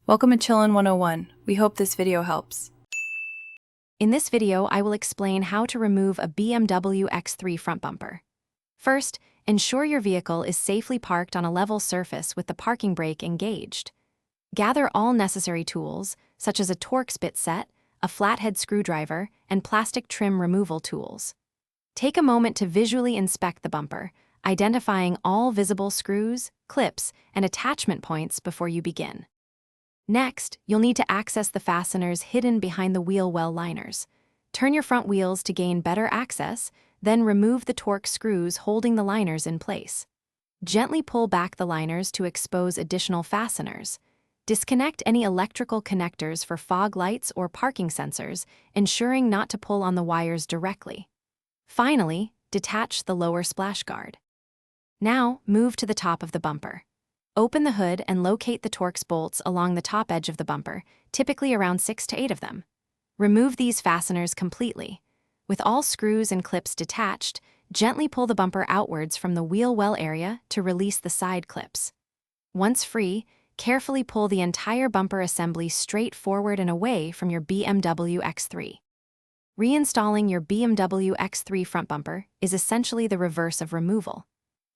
Welcome to Chillin' 101. We hope this video helps. In this video, I will explain how to remove a BMW X3 front bumper. First, ensure your vehicle is safely parked on a level surface with the parking brake engaged. Gather all necessary tools, such as a Torx bit set, a flathead screwdriver, and plastic trim removal tools. Take a moment to visually inspect the bumper, identifying all visible screws, clips, and attachment points before you begin. Next, you'll need to access the fasteners hidden behind the wheel well liners. Turn your front wheels to gain better access, then remove the Torx screws holding the liners in place. Gently pull back the liners to expose additional fasteners. Disconnect any electrical connectors for fog lights or parking sensors, ensuring not to pull on the wires directly. Finally, detach the lower splash guard. Now, move to the top of the bumper. Open the hood and locate the Torx bolts along the top edge of the bumper, typically around 6 to 8 of them. Remove these fasteners completely. With all screws and clips detached, gently pull the bumper outwards from the wheel well area to release the side clips. Once free, carefully pull the entire bumper assembly straight forward and away from your BMW X3. Reinstalling your BMW X3 front bumper is essentially the reverse of removal.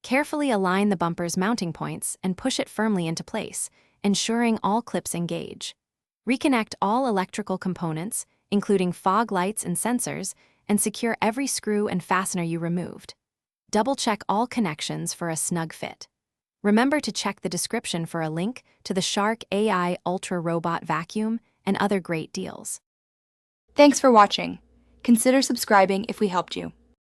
Carefully align the bumper's mounting points and push it firmly into place, ensuring all clips engage. Reconnect all electrical components, including fog lights and sensors, and secure every screw and fastener you removed. Double-check all connections for a snug fit. Remember to check the description for a link to the Shark AI Ultra Robot Vacuum and other great deals. Thanks for watching. Consider subscribing if we helped you.